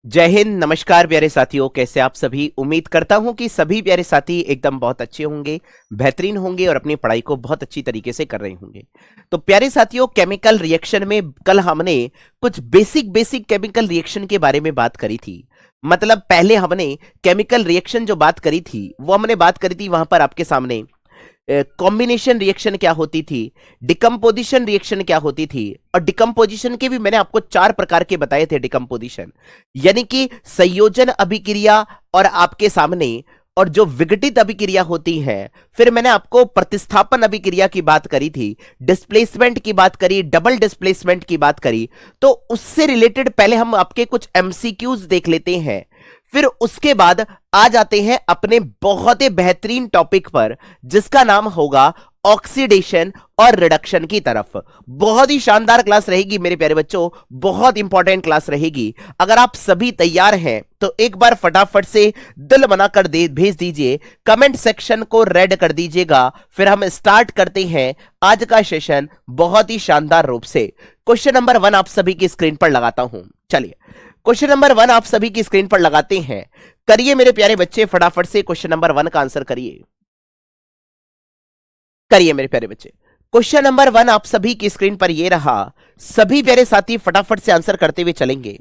जय हिंद। नमस्कार प्यारे साथियों, कैसे आप सभी। उम्मीद करता हूं कि सभी प्यारे साथी एकदम बहुत अच्छे होंगे, बेहतरीन होंगे और अपनी पढ़ाई को बहुत अच्छी तरीके से कर रहे होंगे। तो प्यारे साथियों, केमिकल रिएक्शन में कल हमने कुछ बेसिक बेसिक केमिकल रिएक्शन के बारे में बात करी थी। मतलब पहले हमने केमिकल रिएक्शन जो बात करी थी वो हमने बात करी थी वहां पर आपके सामने कॉम्बिनेशन रिएक्शन क्या होती थी, डिकम्पोजिशन रिएक्शन क्या होती थी, और डिकम्पोजिशन के भी मैंने आपको 4 प्रकार के बताए थे डिकम्पोजिशन, यानी कि संयोजन अभिक्रिया और आपके सामने और जो विघटित अभिक्रिया होती है। फिर मैंने आपको प्रतिस्थापन अभिक्रिया की बात करी थी, डिस्प्लेसमेंट की बात करी, डबल डिस्प्लेसमेंट की बात करी। तो उससे रिलेटेड पहले हम आपके कुछ एमसीक्यूज देख लेते हैं, फिर उसके बाद आ जाते हैं अपने बहुत ही बेहतरीन टॉपिक पर जिसका नाम होगा ऑक्सीडेशन और रिडक्शन की तरफ। बहुत ही शानदार क्लास रहेगी मेरे प्यारे बच्चों, बहुत इंपॉर्टेंट क्लास रहेगी। अगर आप सभी तैयार हैं तो एक बार फटाफट से दिल बनाकर दे भेज दीजिए, कमेंट सेक्शन को रेड कर दीजिएगा। फिर हम स्टार्ट करते हैं आज का सेशन बहुत ही शानदार रूप से। क्वेश्चन नंबर 1 आप सभी की स्क्रीन पर लगाता हूं। चलिए क्वेश्चन नंबर 1 आप सभी की स्क्रीन पर लगाते हैं। करिए मेरे प्यारे बच्चे, फटाफट से क्वेश्चन नंबर 1 का आंसर करिए। करिए मेरे प्यारे बच्चे, क्वेश्चन नंबर 1 आप सभी की स्क्रीन पर ये रहा। सभी प्यारे साथी फटाफट से आंसर करते हुए चलेंगे।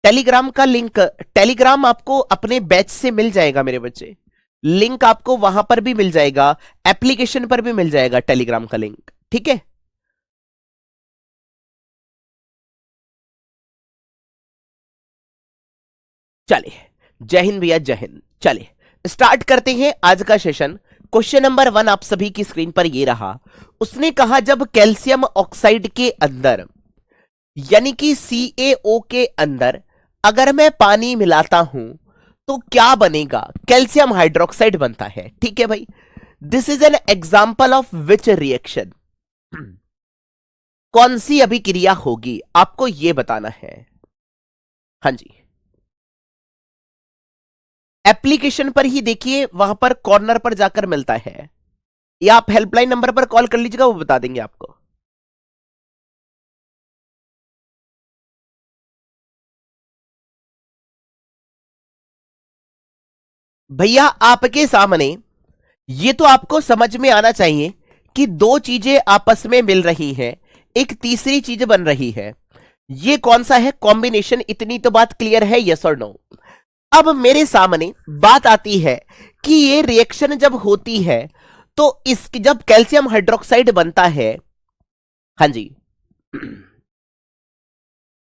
टेलीग्राम का लिंक, टेलीग्राम आपको अपने बैच से मिल जाएगा मेरे बच्चे। लिंक आपको वहां पर भी मिल जाएगा, एप्लीकेशन पर भी मिल जाएगा टेलीग्राम का लिंक, ठीक है। चलिए, जय हिंद भैया, जय हिंद। चलिए स्टार्ट करते हैं आज का सेशन। क्वेश्चन नंबर 1 आप सभी की स्क्रीन पर ये रहा। उसने कहा जब कैल्शियम ऑक्साइड के अंदर, यानी कि CaO के अंदर अगर मैं पानी मिलाता हूं तो क्या बनेगा? कैल्शियम हाइड्रोक्साइड बनता है, ठीक है भाई। This is an example of which reaction, कौन सी अभिक्रिया होगी आपको यह बताना है। हाँ जी, एप्लीकेशन पर ही देखिए, वहां पर कॉर्नर पर जाकर मिलता है, या आप हेल्पलाइन नंबर पर कॉल कर लीजिएगा, वो बता देंगे आपको। भैया आपके सामने ये तो आपको समझ में आना चाहिए कि दो चीजें आपस में मिल रही हैं, एक तीसरी चीज बन रही है। ये कौन सा है? कॉम्बिनेशन। इतनी तो बात क्लियर है, यस और नो। अब मेरे सामने बात आती है कि ये रिएक्शन जब होती है तो इस जब कैल्शियम हाइड्रोक्साइड बनता है, हाँ जी,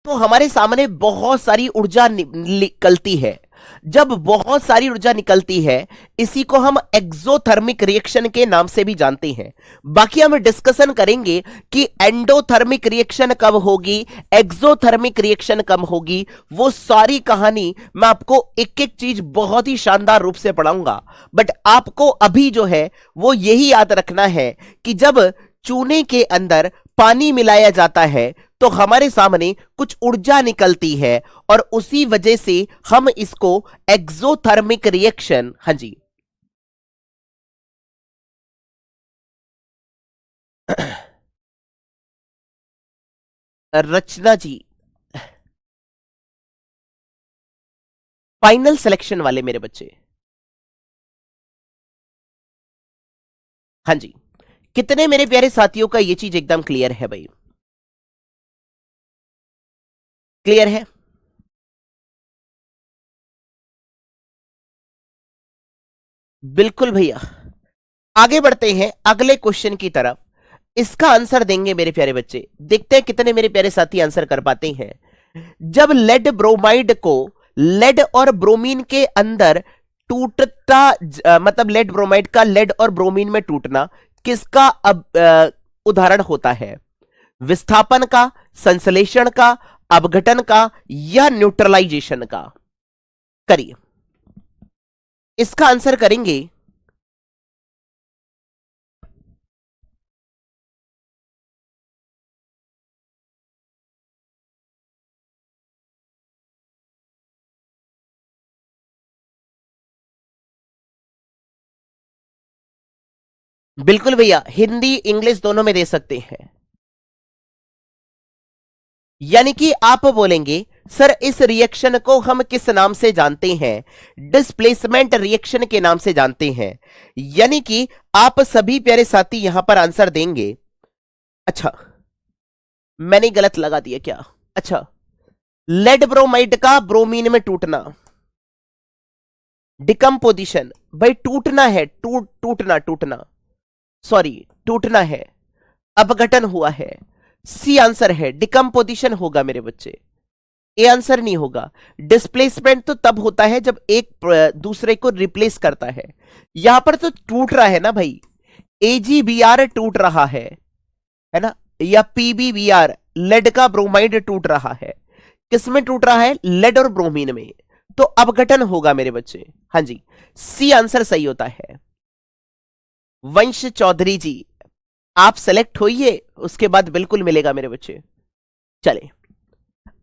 तो हमारे सामने बहुत सारी ऊर्जा निकलती है। जब बहुत सारी ऊर्जा निकलती है, इसी को हम एक्सोथर्मिक रिएक्शन के नाम से भी जानते हैं। बाकी हम डिस्कशन करेंगे कि एंडोथर्मिक रिएक्शन कब होगी, एक्सोथर्मिक रिएक्शन कब होगी। वो सारी कहानी मैं आपको एक एक चीज बहुत ही शानदार रूप से पढ़ाऊंगा। बट आपको अभी जो है वो यही याद रखना है कि जब चूने के अंदर पानी मिलाया जाता है तो हमारे सामने कुछ ऊर्जा निकलती है, और उसी वजह से हम इसको एक्सोथर्मिक रिएक्शन, हाँ जी, रचना जी, फाइनल सिलेक्शन वाले मेरे बच्चे, हाँ जी। कितने मेरे प्यारे साथियों का ये चीज एकदम क्लियर है भाई? क्लियर है? बिल्कुल भैया। आगे बढ़ते हैं अगले क्वेश्चन की तरफ। इसका आंसर देंगे मेरे प्यारे बच्चे, देखते हैं कितने मेरे प्यारे साथी आंसर कर पाते हैं। जब लेड ब्रोमाइड को लेड और ब्रोमीन के अंदर टूटता, मतलब लेड ब्रोमाइड का लेड और ब्रोमीन में टूटना किसका उदाहरण होता है? विस्थापन का, संश्लेषण का, अपघटन का, या न्यूट्रलाइजेशन का? करिए, इसका आंसर करेंगे। बिल्कुल भैया, हिंदी इंग्लिश दोनों में दे सकते हैं। यानी कि आप बोलेंगे सर इस रिएक्शन को हम किस नाम से जानते हैं? डिस्प्लेसमेंट रिएक्शन के नाम से जानते हैं। यानी कि आप सभी प्यारे साथी यहां पर आंसर देंगे। अच्छा, मैंने गलत लगा दिया क्या? अच्छा, लेड ब्रोमाइड का ब्रोमीन में टूटना, डिकम्पोजिशन। भाई टूटना है, टूटना टूटना, सॉरी टूटना है, अपघटन हुआ है। सी आंसर है, डिकम्पोजिशन होगा मेरे बच्चे, ए आंसर नहीं होगा। डिस्प्लेसमेंट तो तब होता है जब एक दूसरे को रिप्लेस करता है। यहां पर तो टूट रहा है ना भाई, AgBr टूट रहा है ना, या PbBr, लेड का ब्रोमाइड टूट रहा है। किसमें टूट रहा है? लेड और ब्रोमीन में, तो अपघटन होगा मेरे बच्चे। हाँ जी, सी आंसर सही होता है। वंश चौधरी जी, आप सेलेक्ट होइए, उसके बाद बिल्कुल मिलेगा मेरे बच्चे। चले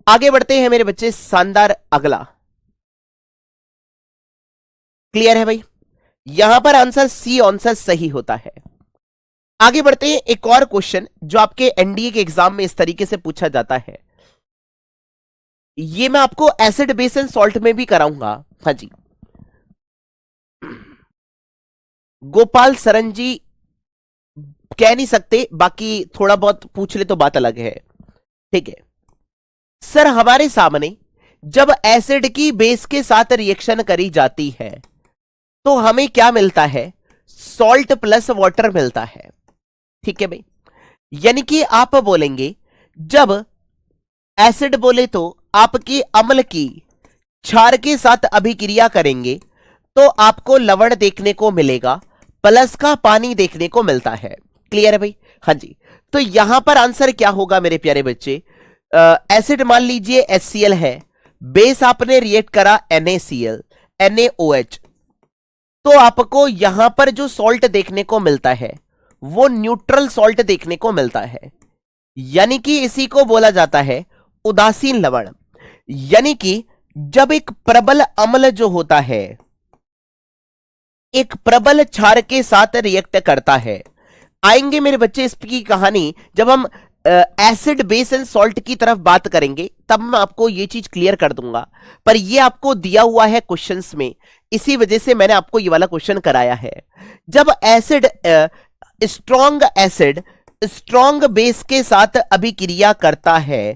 आगे बढ़ते हैं मेरे बच्चे, शानदार अगला। क्लियर है भाई? यहां पर आंसर सी आंसर सही होता है। आगे बढ़ते हैं, एक और क्वेश्चन जो आपके एनडीए के एग्जाम में इस तरीके से पूछा जाता है। ये मैं आपको एसिड बेस एंड सॉल्ट में भी कराऊंगा। हाँ जी, गोपाल सरन जी कह नहीं सकते, बाकी थोड़ा बहुत पूछ ले तो बात अलग है। ठीक है सर, हमारे सामने जब एसिड की बेस के साथ रिएक्शन करी जाती है तो हमें क्या मिलता है? सॉल्ट प्लस वाटर मिलता है। ठीक है भाई, यानी कि आप बोलेंगे जब एसिड बोले तो आपकी अम्ल की क्षार के साथ अभिक्रिया करेंगे तो आपको लवण देखने को मिलेगा, प्लस का पानी देखने को मिलता है। क्लियर है भाई? हाँ जी, तो यहां पर आंसर क्या होगा मेरे प्यारे बच्चे? एसिड मान लीजिए HCl है, बेस आपने रिएक्ट करा NaCl, NaOH, तो आपको यहां पर जो सॉल्ट देखने को मिलता है वो न्यूट्रल सॉल्ट देखने को मिलता है। यानी कि इसी को बोला जाता है उदासीन लवण। यानी कि जब एक प्रबल अम्ल जो होता है एक प्रबल क्षार के साथ रिएक्ट करता है, आएंगे मेरे बच्चे इसकी कहानी जब हम एसिड बेस एंड सॉल्ट की तरफ बात करेंगे, तब मैं आपको ये चीज क्लियर कर दूंगा। पर ये आपको दिया हुआ है क्वेश्चंस में, इसी वजह से मैंने आपको ये वाला क्वेश्चन कराया है। जब एसिड स्ट्रॉन्ग बेस के साथ अभिक्रिया करता है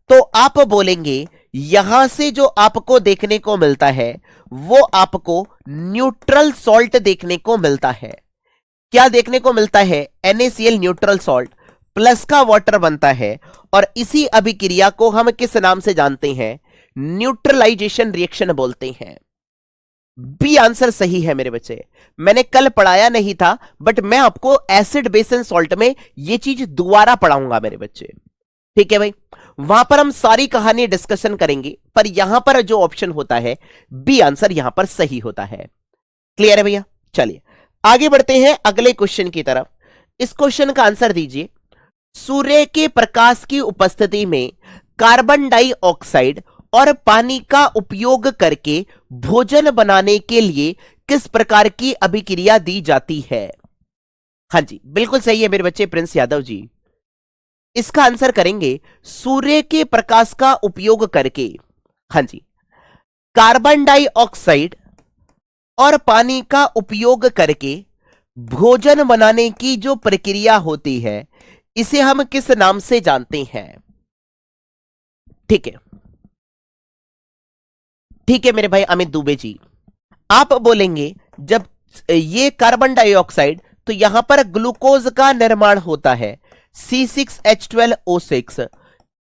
तो आप बोलेंगे यहां से जो आपको देखने को मिलता है वो आपको न्यूट्रल सॉल्ट देखने को मिलता है। क्या देखने को मिलता है? NaCl न्यूट्रल सॉल्ट, प्लस का वाटर बनता है, और इसी अभिक्रिया को हम किस नाम से जानते हैं? न्यूट्रलाइजेशन रिएक्शन बोलते हैं। बी आंसर सही है मेरे बच्चे। मैंने कल पढ़ाया नहीं था, बट मैं आपको एसिड बेस एंड सॉल्ट में यह चीज दोबारा पढ़ाऊंगा मेरे बच्चे। ठीक है भाई, वहां पर हम सारी कहानी डिस्कशन करेंगे, पर यहां पर जो ऑप्शन होता है बी आंसर यहां पर सही होता है। क्लियर है भैया? चलिए आगे बढ़ते हैं अगले क्वेश्चन की तरफ। इस क्वेश्चन का आंसर दीजिए। सूर्य के प्रकाश की उपस्थिति में कार्बन डाइऑक्साइड और पानी का उपयोग करके भोजन बनाने के लिए किस प्रकार की अभिक्रिया दी जाती है? हाँ जी, बिल्कुल सही है मेरे बच्चे, प्रिंस यादव जी। इसका आंसर करेंगे सूर्य के प्रकाश का उपयोग करके। हाँ जी, कार्बन डाइऑक्साइड और पानी का उपयोग करके भोजन बनाने की जो प्रक्रिया होती है इसे हम किस नाम से जानते हैं? ठीक है, ठीक है मेरे भाई अमित दुबे जी, आप बोलेंगे जब ये कार्बन डाइऑक्साइड, तो यहां पर ग्लूकोज का निर्माण होता है, C6H12O6।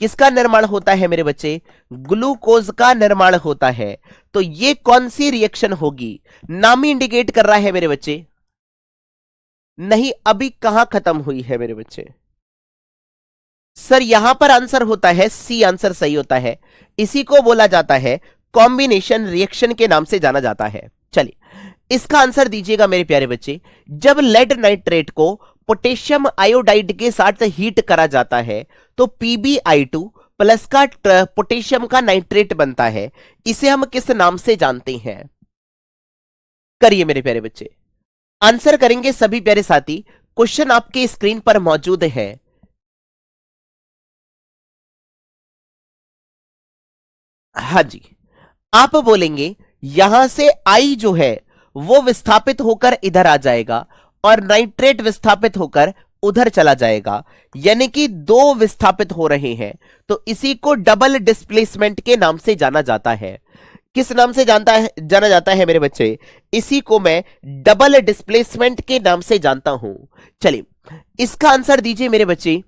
किसका निर्माण होता है मेरे बच्चे? ग्लूकोज का निर्माण होता है। तो ये कौन सी रिएक्शन होगी? नाम ही इंडिकेट कर रहा है मेरे बच्चे। नहीं, अभी कहां खत्म हुई है मेरे बच्चे? सर यहां पर आंसर होता है सी आंसर सही होता है। इसी को बोला जाता है कॉम्बिनेशन रिएक्शन के नाम से जाना जाता है। चलिए इसका आंसर दीजिएगा मेरे प्यारे बच्चे। जब लेड नाइट्रेट को पोटेशियम आयोडाइड के साथ हीट करा जाता है तो PbI2 प्लस का पोटेशियम का नाइट्रेट बनता है। इसे हम किस नाम से जानते हैं? करिए मेरे प्यारे बच्चे, आंसर करेंगे सभी प्यारे साथी। क्वेश्चन आपके स्क्रीन पर मौजूद है। हाँ जी, आप बोलेंगे यहां से आई जो है वो विस्थापित होकर इधर आ जाएगा और नाइट्रेट विस्थापित होकर उधर चला जाएगा, यानी कि दो विस्थापित हो रहे हैं। तो इसी को डबल डिस्प्लेसमेंट के नाम से जाना जाता है। किस नाम से जाना जाता है मेरे बच्चे? इसी को मैं डबल डिस्प्लेसमेंट के नाम से जानता हूं। चलिए, इसका आंसर दीजिए मेरे बच्चे।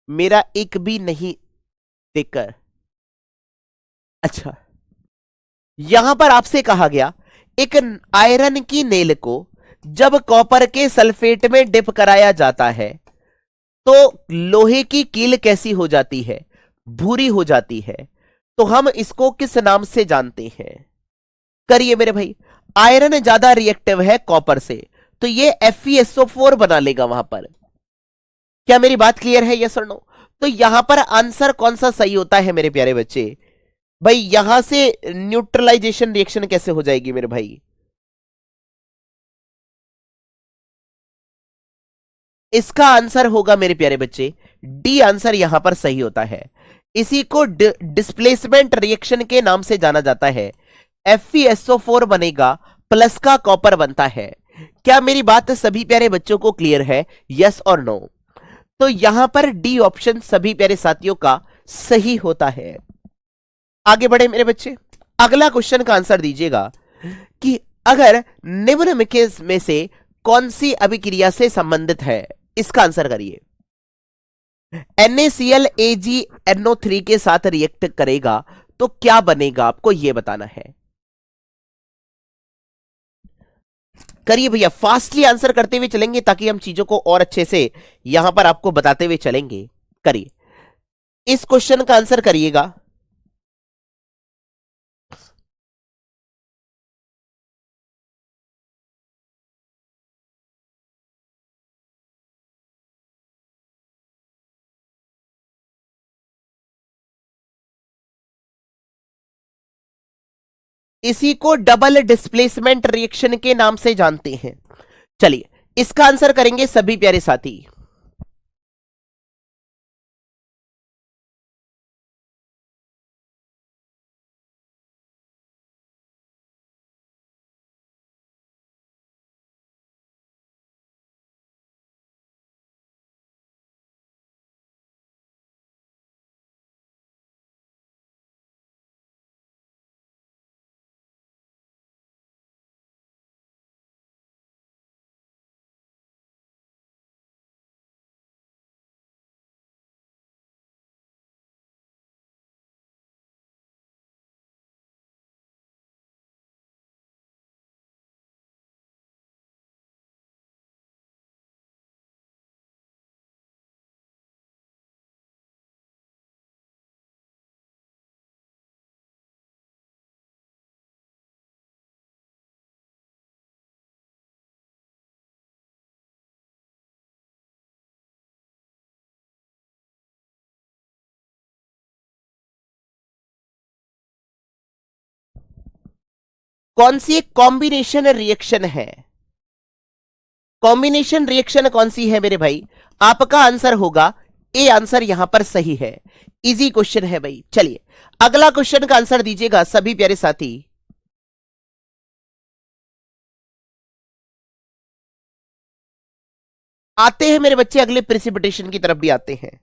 मेरा एक भी नहीं देखकर। अच्छा, यहां पर आपसे कहा गया एक आयरन की नेल को जब कॉपर के सल्फेट में डिप कराया जाता है तो लोहे की कील कैसी हो जाती है? भूरी हो जाती है। तो हम इसको किस नाम से जानते हैं? करिए मेरे भाई। आयरन ज्यादा रिएक्टिव है कॉपर से, तो ये FeSO4 बना लेगा वहां पर। क्या मेरी बात क्लियर है? यस और नो? तो यहां पर आंसर कौन सा सही होता है मेरे प्यारे बच्चे? भाई यहां से न्यूट्रलाइजेशन रिएक्शन कैसे हो जाएगी मेरे भाई? इसका आंसर होगा मेरे प्यारे बच्चे डी। आंसर यहां पर सही होता है। इसी को डिस्प्लेसमेंट रिएक्शन के नाम से जाना जाता है। FeSO4 बनेगा, प्लस का कॉपर बनता है। क्या मेरी बात सभी प्यारे बच्चों को क्लियर है? यस और नो? तो यहां पर डी ऑप्शन सभी प्यारे साथियों का सही होता है। आगे बढ़े मेरे बच्चे, अगला क्वेश्चन का आंसर दीजिएगा कि अगर निम्न में से कौन सी अभिक्रिया से संबंधित है? इसका आंसर करिए। NaCl AgNO3 के साथ रिएक्ट करेगा तो क्या बनेगा, आपको यह बताना है। करिए भैया, फास्टली आंसर करते हुए चलेंगे ताकि हम चीजों को और अच्छे से यहां पर आपको बताते हुए चलेंगे। करिए, इस क्वेश्चन का आंसर करिएगा। इसी को डबल डिस्प्लेसमेंट रिएक्शन के नाम से जानते हैं। चलिए, इसका आंसर करेंगे सभी प्यारे साथी। कौन सी एक कॉम्बिनेशन रिएक्शन है? कॉम्बिनेशन रिएक्शन कौन सी है मेरे भाई? आपका आंसर होगा ए। आंसर यहां पर सही है। इजी क्वेश्चन है भाई। चलिए, अगला क्वेश्चन का आंसर दीजिएगा सभी प्यारे साथी। आते हैं मेरे बच्चे, अगले प्रेसिपिटेशन की तरफ भी आते हैं।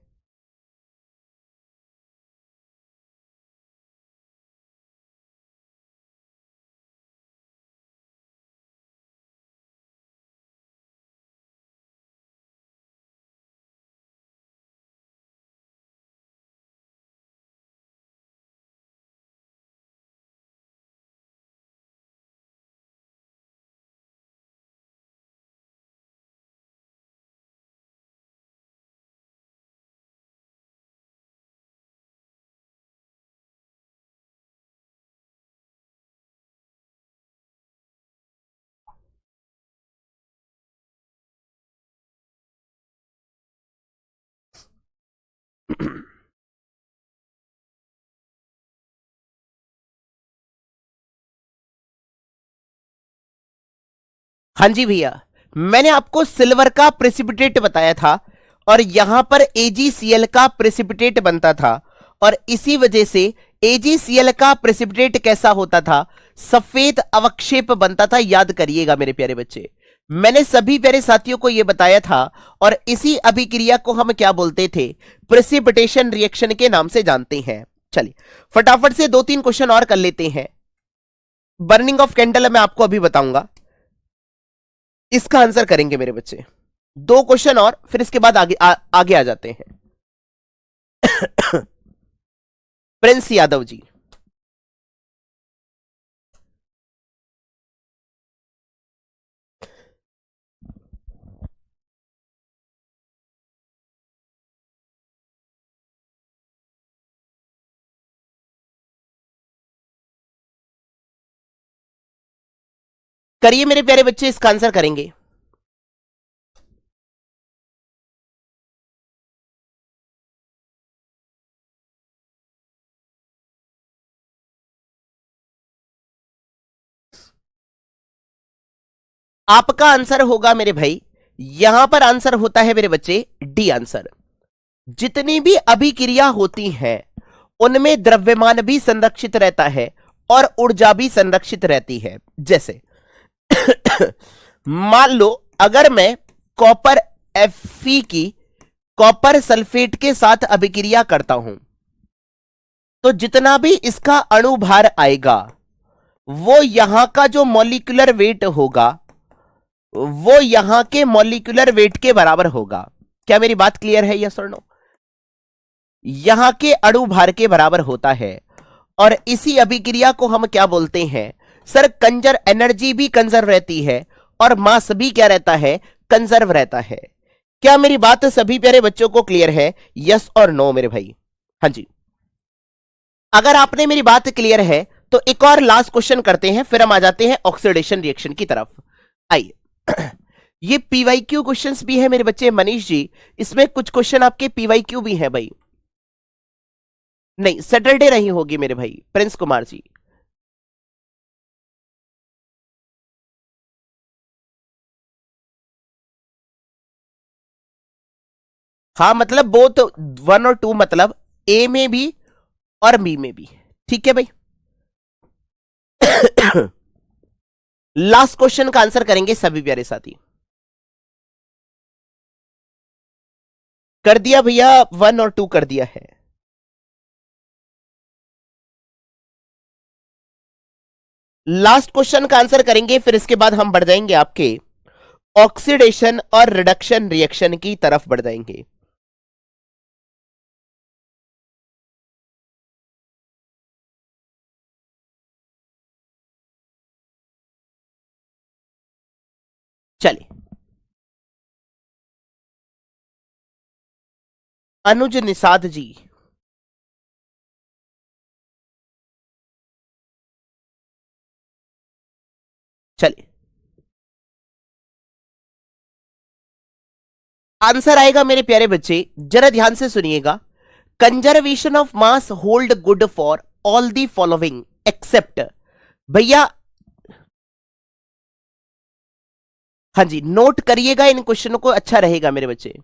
हाँ जी भैया, मैंने आपको सिल्वर का प्रेसिपिटेट बताया था और यहां पर AgCl का प्रेसिपिटेट बनता था, और इसी वजह से AgCl का प्रेसिपिटेट कैसा होता था, सफेद अवक्षेप बनता था। याद करिएगा मेरे प्यारे बच्चे, मैंने सभी प्यारे साथियों को यह बताया था, और इसी अभिक्रिया को हम क्या बोलते थे, प्रेसिपिटेशन रिएक्शन के नाम से जानते हैं। चलिए फटाफट से 2-3 क्वेश्चन और कर लेते हैं। बर्निंग ऑफ कैंडल मैं आपको अभी बताऊंगा, इसका आंसर करेंगे मेरे बच्चे। 2 क्वेश्चन और, फिर इसके बाद आगे आ जाते हैं। प्रिंस यादव जी, करिए मेरे प्यारे बच्चे, इसका आंसर करेंगे। आपका आंसर होगा मेरे भाई, यहां पर आंसर होता है मेरे बच्चे डी आंसर। जितनी भी अभिक्रिया होती हैं उनमें द्रव्यमान भी संरक्षित रहता है और ऊर्जा भी संरक्षित रहती है। जैसे मान लो अगर मैं कॉपर Fe की कॉपर सल्फेट के साथ अभिक्रिया करता हूं, तो जितना भी इसका अणु भार आएगा वो यहां का जो मॉलिक्यूलर वेट होगा वो यहां के मॉलिक्यूलर वेट के बराबर होगा। क्या मेरी बात क्लियर है, यस और नो? यहां के अणु भार के बराबर होता है, और इसी अभिक्रिया को हम क्या बोलते हैं सर, एनर्जी भी कंजर्व रहती है और मास भी क्या रहता है, कंजर्व रहता है। क्या मेरी बात सभी प्यारे बच्चों को क्लियर है, यस और नो मेरे भाई? हाँ जी, अगर आपने मेरी बात क्लियर है तो एक और लास्ट क्वेश्चन करते हैं, फिर हम आ जाते हैं ऑक्सीडेशन रिएक्शन की तरफ। आइए, ये पीवाईक्यू क्वेश्चंस भी है मेरे बच्चे। मनीष जी, इसमें कुछ क्वेश्चन आपके पीवाईक्यू भी है भाई। नहीं, सैटरडे नहीं होगी मेरे भाई। प्रिंस कुमार जी, हाँ मतलब बोथ 1 और 2, मतलब ए में भी और बी में भी, ठीक है भाई। लास्ट क्वेश्चन का आंसर करेंगे सभी प्यारे साथी। कर दिया भैया, 1 और 2 कर दिया है। लास्ट क्वेश्चन का आंसर करेंगे, फिर इसके बाद हम बढ़ जाएंगे आपके ऑक्सीडेशन और रिडक्शन रिएक्शन की तरफ बढ़ जाएंगे। चलिए, अनुज निषाद जी, चलिए आंसर आएगा मेरे प्यारे बच्चे, जरा ध्यान से सुनिएगा। Conservation of mass hold good for all the following except, भैया हाँ जी नोट करिएगा इन क्वेश्चनों को, अच्छा रहेगा मेरे बच्चे।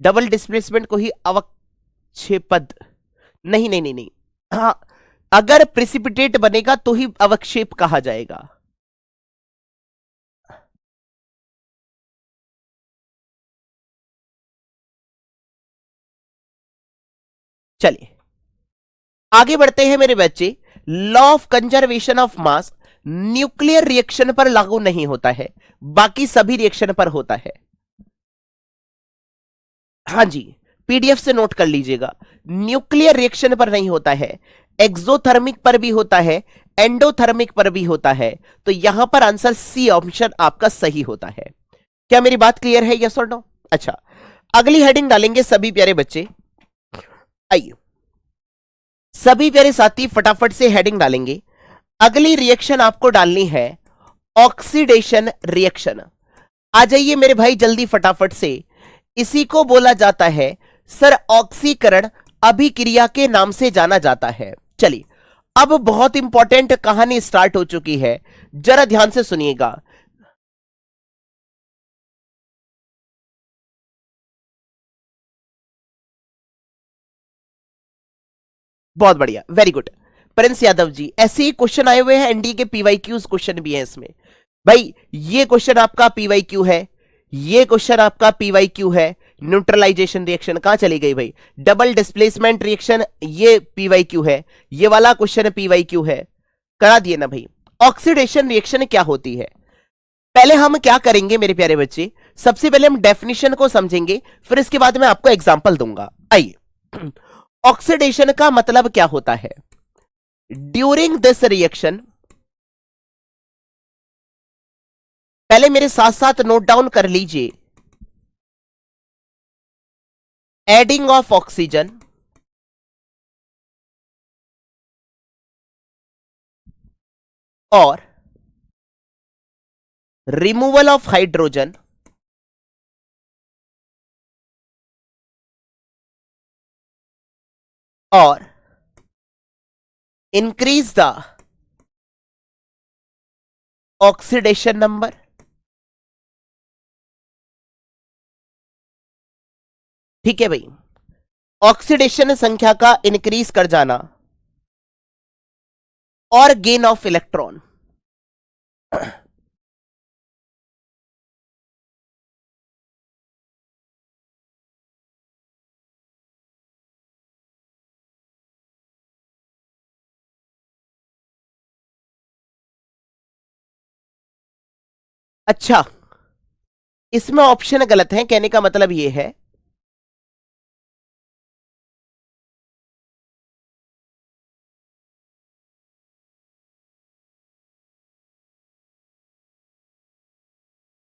डबल डिस्प्लेसमेंट को ही अवक्षेपद, नहीं नहीं नहीं नहीं, हाँ अगर प्रेसिपिटेट बनेगा तो ही अवक्षेप कहा जाएगा। चलिए आगे बढ़ते हैं मेरे बच्चे। Law of conservation of mass nuclear reaction पर लागू नहीं होता है, बाकी सभी रिएक्शन पर होता है। हाँ जी, पीडीएफ से नोट कर लीजिएगा, न्यूक्लियर रिएक्शन पर नहीं होता है, एक्सोथर्मिक पर भी होता है, एंडोथर्मिक पर भी होता है। तो यहां पर आंसर सी ऑप्शन आपका सही होता है। क्या मेरी बात क्लियर है, यस और नो? अच्छा, अगली हेडिंग डालेंगे सभी प्यारे बच्चे। आइए सभी प्यारे साथी फटाफट से हेडिंग डालेंगे। अगली रिएक्शन आपको डालनी है ऑक्सीडेशन रिएक्शन। आ जाइए मेरे भाई जल्दी फटाफट से। इसी को बोला जाता है सर ऑक्सीकरण अभिक्रिया के नाम से जाना जाता है। चलिए अब बहुत इंपॉर्टेंट कहानी स्टार्ट हो चुकी है, जरा ध्यान से सुनिएगा। बहुत बढ़िया, very good Prince Yadav ji. ऐसे ही क्वेश्चन आए हुए हैं, एनडीए के पीवाईक्यूज क्वेश्चन भी है इसमें। भाई ये क्वेश्चन आपका पीवाईक्यू है, ये क्वेश्चन आपका पीवाईक्यू है। न्यूट्रलाइजेशन रिएक्शन कहां चली गई भाई? डबल डिस्प्लेसमेंट रिएक्शन, ये पीवाईक्यू है। ये वाला क्वेश्चन पीवाईक्यू है, करा दिए ना भाई। ऑक्सीडेशन रिएक्शन क्या होती है? पहले हम क्या करेंगे मेरे प्यारे बच्चे, सबसे पहले हम डेफिनेशन को समझेंगे, फिर इसके बाद मैं आपको एग्जांपल दूंगा। आइए, ऑक्सीडेशन का मतलब क्या होता है? ड्यूरिंग दिस रिएक्शन, पहले मेरे साथ साथ नोट डाउन कर लीजिए। एडिंग ऑफ ऑक्सीजन और रिमूवल ऑफ हाइड्रोजन और इंक्रीज द ऑक्सीडेशन नंबर। ठीक है भाई, ऑक्सीडेशन संख्या का इंक्रीज कर जाना और गेन ऑफ इलेक्ट्रॉन। अच्छा, इसमें ऑप्शन गलत है, कहने का मतलब यह है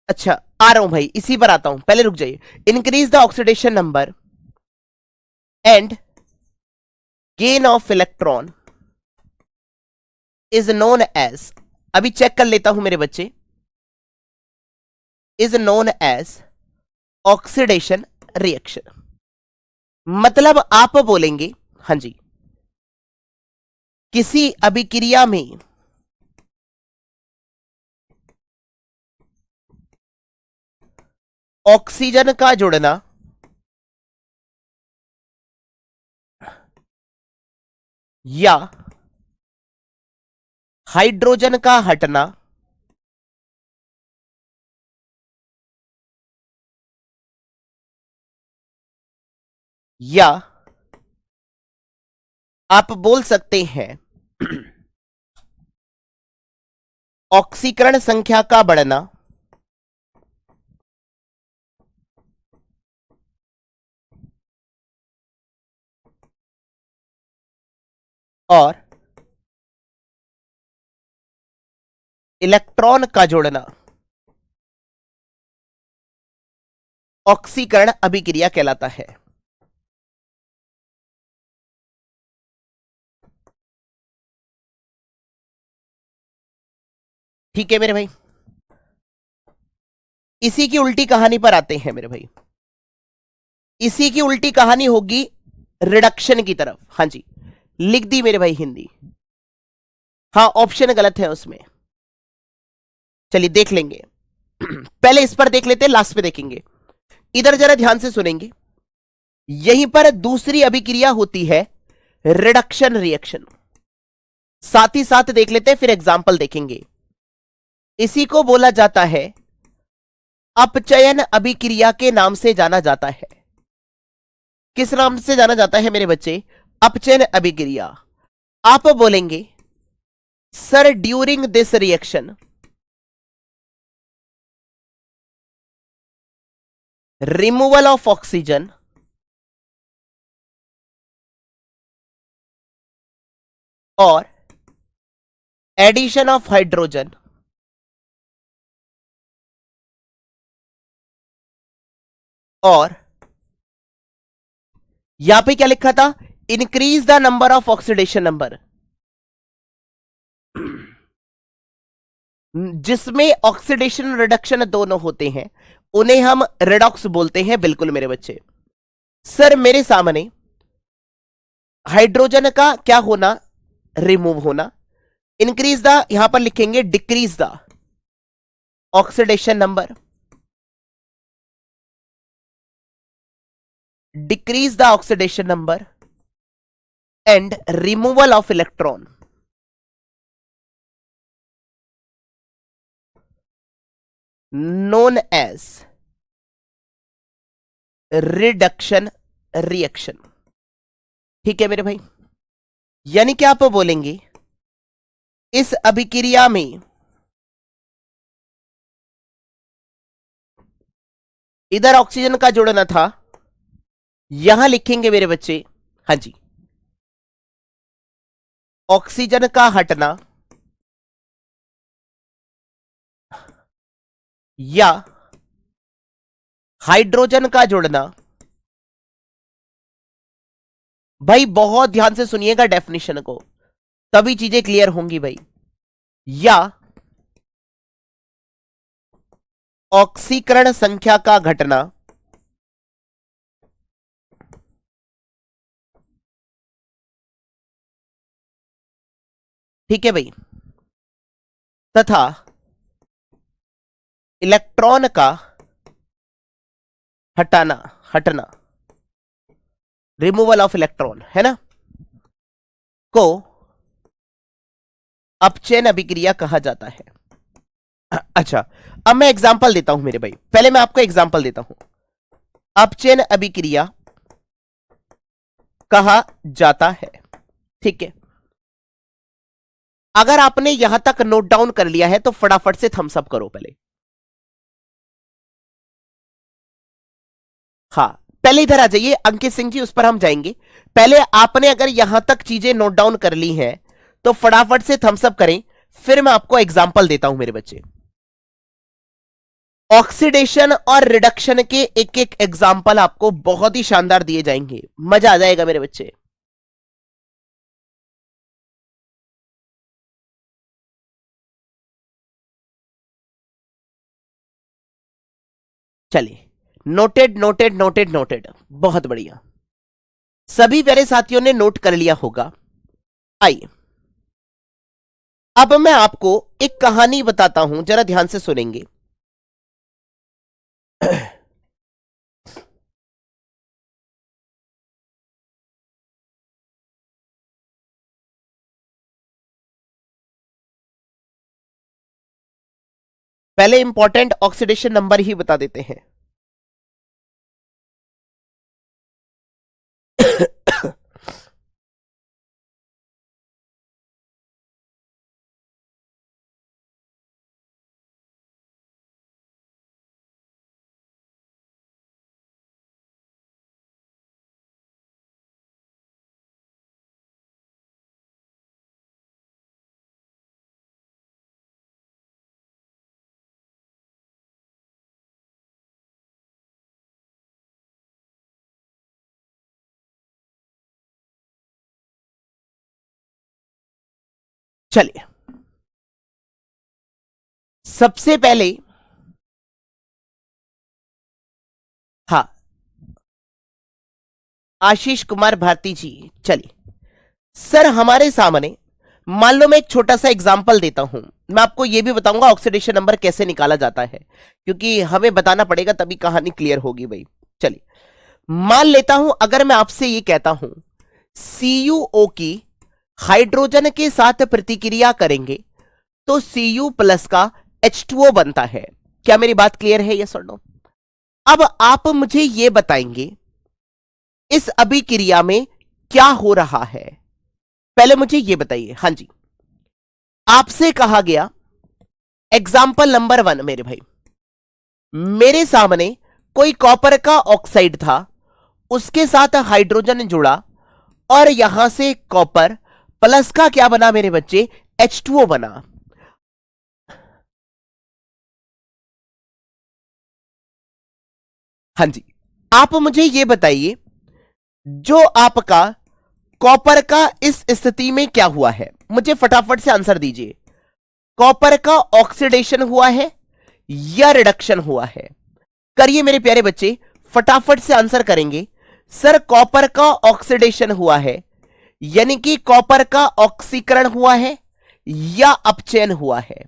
अच्छा आ रहा हूं भाई, इसी पर आता हूं, पहले रुक जाइए। Increase the oxidation number and gain of electron is known as, अभी चेक कर लेता हूं मेरे बच्चे, is known as oxidation reaction. मतलब आप बोलेंगे, हां जी, किसी अभिक्रिया में ऑक्सीजन का जुड़ना या हाइड्रोजन का हटना या आप बोल सकते हैं ऑक्सीकरण संख्या का बढ़ना और इलेक्ट्रॉन का जोड़ना ऑक्सीकरण अभिक्रिया कहलाता है। ठीक है मेरे भाई, इसी की उल्टी कहानी पर आते हैं मेरे भाई। इसी की उल्टी कहानी होगी रिडक्शन की तरफ। हां जी, लिख दी मेरे भाई हिंदी। हाँ, ऑप्शन गलत है उसमें, चलिए देख लेंगे। पहले इस पर देख लेते हैं, लास्ट पे देखेंगे। इधर जरा ध्यान से सुनेंगे। यहीं पर दूसरी अभिक्रिया होती है रिडक्शन रिएक्शन, साथ ही साथ देख लेते हैं, फिर एग्जाम्पल देखेंगे। इसी को बोला जाता है अपचयन अभिक्रिया के नाम से जाना जाता है। किस नाम से जाना जाता है मेरे बच्चे? अपचयन अभिक्रिया। आप बोलेंगे sir during this reaction removal of oxygen और एडिशन ऑफ हाइड्रोजन और यहां पे क्या लिखा था? Increase the number of oxidation number, जिसमें ऑक्सीडेशन रिडक्शन दोनों होते हैं, उन्हें हम रेडॉक्स बोलते हैं। बिल्कुल मेरे बच्चे। सर मेरे सामने हाइड्रोजन का क्या होना रिमूव होना, इंक्रीज द, यहां पर लिखेंगे decrease the oxidation number, decrease the oxidation number and removal of electron, known as reduction reaction. ठीक है मेरे भाई, यानी कि आप बोलेंगे इस अभिक्रिया में इधर ऑक्सीजन का जोड़ना था, यहां लिखेंगे मेरे बच्चे, हां जी, ऑक्सीजन का हटना या हाइड्रोजन का जुड़ना। भाई बहुत ध्यान से सुनिएगा डेफिनेशन को, तभी चीजें क्लियर होंगी भाई। या ऑक्सीकरण संख्या का घटना ठीक है भाई, तथा इलेक्ट्रॉन का हटना रिमूवल ऑफ इलेक्ट्रॉन है ना, को अपचयन अभिक्रिया कहा जाता है। अच्छा, अब मैं एग्जांपल देता हूं मेरे भाई, पहले मैं आपको एग्जांपल देता हूं। अपचयन अभिक्रिया कहा जाता है, ठीक है। अगर आपने यहां तक नोट डाउन कर लिया है तो फटाफट से थम्स अप करो पहले। हाँ, पहले इधर आ जाइए अंकित सिंह जी, उस पर हम जाएंगे। पहले आपने अगर यहां तक चीजें नोट डाउन कर ली हैं तो फटाफट से थम्स अप करें, फिर मैं आपको एग्जांपल देता हूं मेरे बच्चे। ऑक्सीडेशन और रिडक्शन के एक एक एग्जांपल आपको बहुत ही शानदार दिए जाएंगे, मजा आ जाएगा मेरे बच्चे। चलिए, नोटेड नोटेड नोटेड नोटेड, बहुत बढ़िया, सभी प्यारे साथियों ने नोट कर लिया होगा। आइए अब मैं आपको एक कहानी बताता हूं, जरा ध्यान से सुनेंगे। पहले इंपॉर्टेंट ऑक्सीडेशन नंबर ही बता देते हैं। चलिए, सबसे पहले, हाँ, आशीष कुमार भारती जी, चलिए सर हमारे सामने, मान लो मैं एक छोटा सा एग्जांपल देता हूं, मैं आपको यह भी बताऊंगा ऑक्सीडेशन नंबर कैसे निकाला जाता है, क्योंकि हमें बताना पड़ेगा तभी कहानी क्लियर होगी भाई। चलिए, मान लेता हूं अगर मैं आपसे यह कहता हूं CuO की हाइड्रोजन के साथ प्रतिक्रिया करेंगे तो Cu प्लस का H2O बनता है। क्या मेरी बात क्लियर है, यस और नो? अब आप मुझे यह बताएंगे इस अभिक्रिया में क्या हो रहा है, पहले मुझे यह बताइए। हां जी, आपसे कहा गया एग्जाम्पल नंबर 1 मेरे भाई, मेरे सामने कोई कॉपर का ऑक्साइड था, उसके साथ हाइड्रोजन जुड़ा और यहां से कॉपर प्लस का क्या बना मेरे बच्चे, H2O बना। हां जी, आप मुझे यह बताइए जो आपका कॉपर का इस स्थिति में क्या हुआ है, मुझे फटाफट से आंसर दीजिए। कॉपर का ऑक्सीडेशन हुआ है या रिडक्शन हुआ है? करिए मेरे प्यारे बच्चे, फटाफट से आंसर करेंगे। सर कॉपर का ऑक्सीडेशन हुआ है यानी कि कॉपर का ऑक्सीकरण हुआ है या अपचयन हुआ है?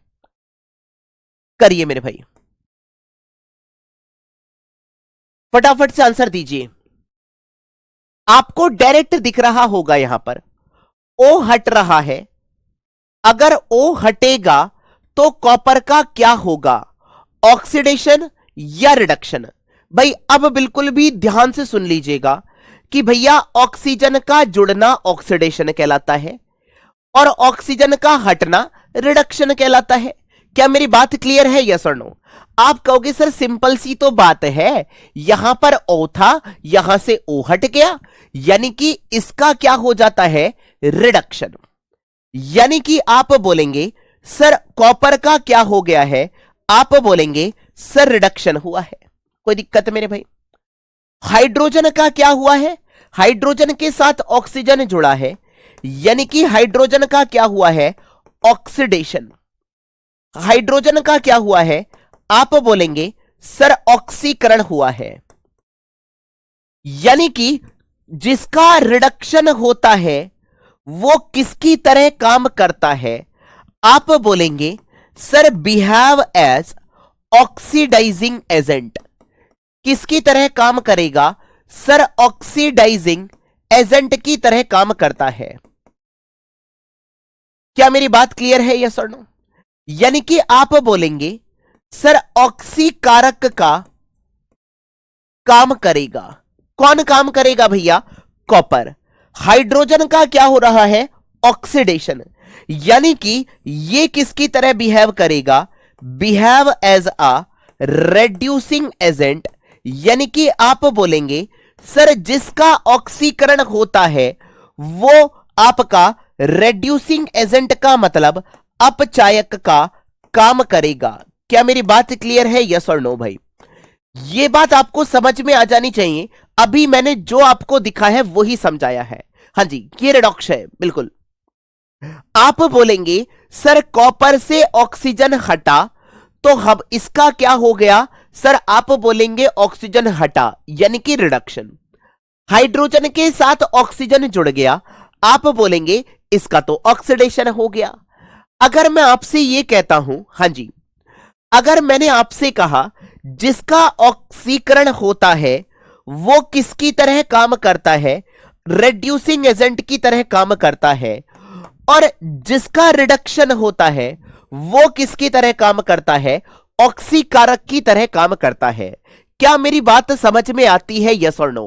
करिए मेरे भाई, फटाफट से आंसर दीजिए। आपको डायरेक्ट दिख रहा होगा यहां पर ओ हट रहा है। अगर ओ हटेगा तो कॉपर का क्या होगा, ऑक्सीडेशन या रिडक्शन? भाई अब बिल्कुल भी ध्यान से सुन लीजिएगा कि भैया ऑक्सीजन का जुड़ना ऑक्सीडेशन कहलाता है और ऑक्सीजन का हटना रिडक्शन कहलाता है। क्या मेरी बात क्लियर है, यस और नो? आप कहोगे सर सिंपल सी तो बात है, यहां पर ओ था, यहां से ओ हट गया, यानी कि इसका क्या हो जाता है, रिडक्शन। यानी कि आप बोलेंगे सर कॉपर का क्या हो गया है, आप बोलेंगे सर रिडक्शन हुआ है। कोई दिक्कत मेरे भाई? हाइड्रोजन का क्या हुआ है, हाइड्रोजन के साथ ऑक्सीजन जुड़ा है, यानी कि हाइड्रोजन का क्या हुआ है, ऑक्सीडेशन। हाइड्रोजन का क्या हुआ है, आप बोलेंगे सर ऑक्सीकरण हुआ है। यानी कि जिसका रिडक्शन होता है वो किसकी तरह काम करता है, आप बोलेंगे sir behave as oxidising agent. किसकी तरह काम करेगा, सर ऑक्सीडाइजिंग एजेंट की तरह काम करता है। क्या मेरी बात क्लियर है, यस और नो? यानी कि आप बोलेंगे सर ऑक्सीकारक का काम करेगा। कौन काम करेगा भैया, कॉपर। हाइड्रोजन का क्या हो रहा है, ऑक्सीडेशन। यानी कि ये किसकी तरह बिहेव करेगा, behave as a reducing agent. यानी कि आप बोलेंगे सर जिसका ऑक्सीकरण होता है वो आपका रेड्यूसिंग एजेंट का मतलब अपचायक का काम करेगा। क्या मेरी बात क्लियर है, यस और नो भाई? ये बात आपको समझ में आ जानी चाहिए। अभी मैंने जो आपको दिखा है वही समझाया है। हाँ जी, ये रेडॉक्स है बिल्कुल। आप बोलेंगे सर कॉपर से ऑक्सीजन हटा तो हम इसका क्या हो गया, सर आप बोलेंगे ऑक्सीजन हटा, यानी कि रिडक्शन। हाइड्रोजन के साथ ऑक्सीजन जुड़ गया, आप बोलेंगे इसका तो ऑक्सीडेशन हो गया। अगर मैं आपसे यह कहता हूं, हां जी, अगर मैंने आपसे कहा जिसका ऑक्सीकरण होता है वो किसकी तरह काम करता है, रेड्यूसिंग एजेंट की तरह काम करता है, और जिसका रिडक्शन होता है वो किसकी तरह काम करता है, ऑक्सीकारक की तरह काम करता है। क्या मेरी बात समझ में आती है, यस और नो?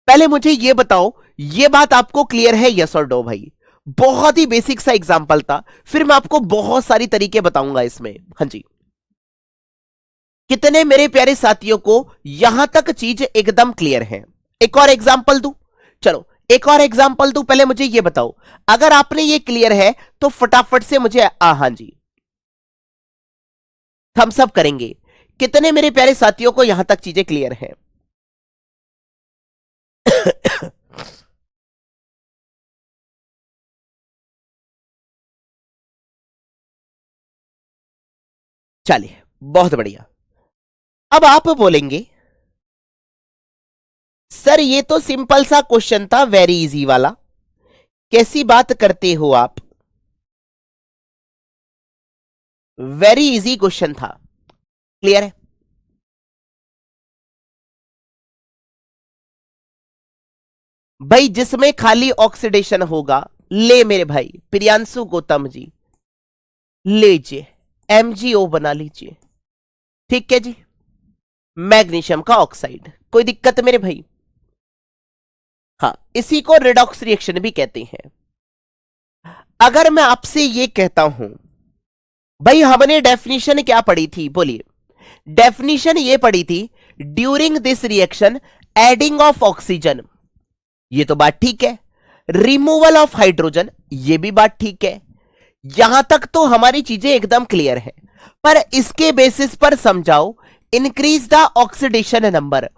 पहले मुझे यह बताओ, यह बात आपको क्लियर है, यस और नो भाई? बहुत ही बेसिक सा एग्जांपल था, फिर मैं आपको बहुत सारी तरीके बताऊंगा इसमें। हां जी, कितने मेरे प्यारे साथियों को यहां तक चीज एकदम क्लियर है? एक और एग्जांपल दूं? चलो एक और एग्जांपल दूं। पहले मुझे यह बताओ, अगर आपने ये क्लियर है तो फटाफट से मुझे हां जी थम्स अप करेंगे। कितने मेरे प्यारे साथियों को यहां तक चीजें क्लियर है? चलिए बहुत बढ़िया। अब आप बोलेंगे सर ये तो सिंपल सा क्वेश्चन था, वेरी इजी वाला, कैसी बात करते हो आप? वेरी इजी क्वेश्चन था, क्लियर है? भाई जिसमें खाली ऑक्सीडेशन होगा, ले मेरे भाई प्रियांशु गौतम जी, लीजिए MgO बना लीजिए, ठीक है जी, मैग्नीशियम का ऑक्साइड। कोई दिक्कत मेरे भाई? हाँ, इसी को रेडॉक्स रिएक्शन भी कहते हैं। अगर मैं आपसे ये कहता हूं, भाई हमने डेफिनेशन क्या पढ़ी थी, बोलिए? डेफिनेशन ये पढ़ी थी, during this reaction adding of oxygen, ये तो बात ठीक है। रिमूवल ऑफ हाइड्रोजन, ये भी बात ठीक है। यहां तक तो हमारी चीजें एकदम क्लियर है, पर इसके बेसिस पर समझाओ, increase the oxidation number.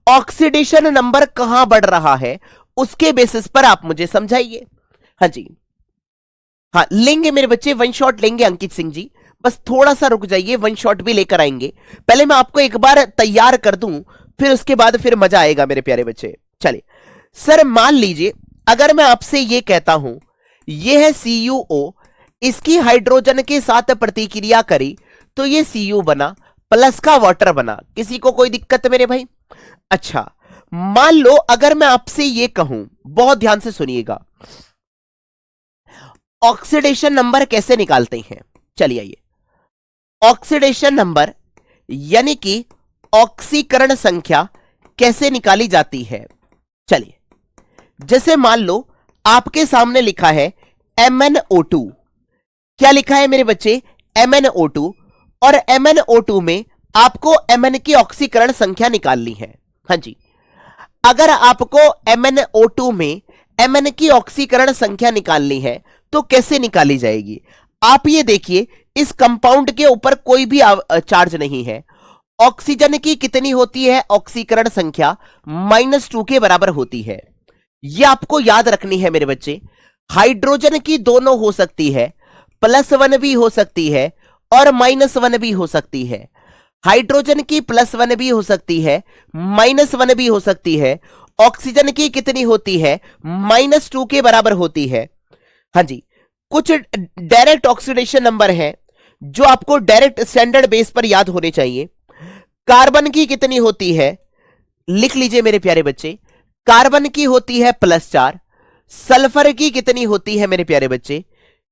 Oxidation number कहां बढ़ रहा है उसके बेसिस पर आप मुझे समझाइए। हाँ जी, हाँ लेंगे मेरे बच्चे, वन शॉट लेंगे अंकित सिंह जी, बस थोड़ा सा रुक जाइए, वन शॉट भी लेकर आएंगे। पहले मैं आपको एक बार तैयार कर दूं, फिर उसके बाद फिर मजा आएगा मेरे प्यारे बच्चे। चलिए सर मान लीजिए अगर मैं आपसे ये कहता हूं ये है CuO, इसकी हाइड्रोजन के साथ प्रतिक्रिया करी तो ये Cu बना, प्लस का वाटर बना, किसी को कोई दिक्कत मेरे भाई? अच्छा, मान लो अगर मैं आपसे ये कहूं, बहुत ध्यान से सुनिएगा, ऑक्सीडेशन नंबर कैसे निकालते हैं? चलिए आइए, ऑक्सीडेशन नंबर यानी कि ऑक्सीकरण संख्या कैसे निकाली जाती है? चलिए, जैसे मान लो आपके सामने लिखा है MnO2, क्या लिखा है मेरे बच्चे? MnO2, और MnO2 में आपको Mn की ऑक्सीकरण संख्या निकालनी है। हाँ जी, अगर आपको MnO2 में Mn की ऑक्सीकरण संख्या निकालनी है तो कैसे निकाली जाएगी? आप ये देखिए, इस कंपाउंड के ऊपर कोई भी चार्ज नहीं है। ऑक्सीजन की कितनी होती है ऑक्सीकरण संख्या? -2 के बराबर होती है। यह आपको याद रखनी है मेरे बच्चे। हाइड्रोजन की दोनों हो सकती है, +1 भी हो सकती है और -1 भी हो सकती है। हाइड्रोजन की +1 भी हो सकती है, -1 भी हो सकती है। ऑक्सीजन की कितनी होती है? -2 के बराबर होती है। हाँ जी, कुछ डायरेक्ट ऑक्सीडेशन नंबर है जो आपको डायरेक्ट स्टैंडर्ड बेस पर याद होने चाहिए। कार्बन की कितनी होती है? लिख लीजिए मेरे प्यारे बच्चे, कार्बन की होती है +4। सल्फर की कितनी होती है मेरे प्यारे बच्चे?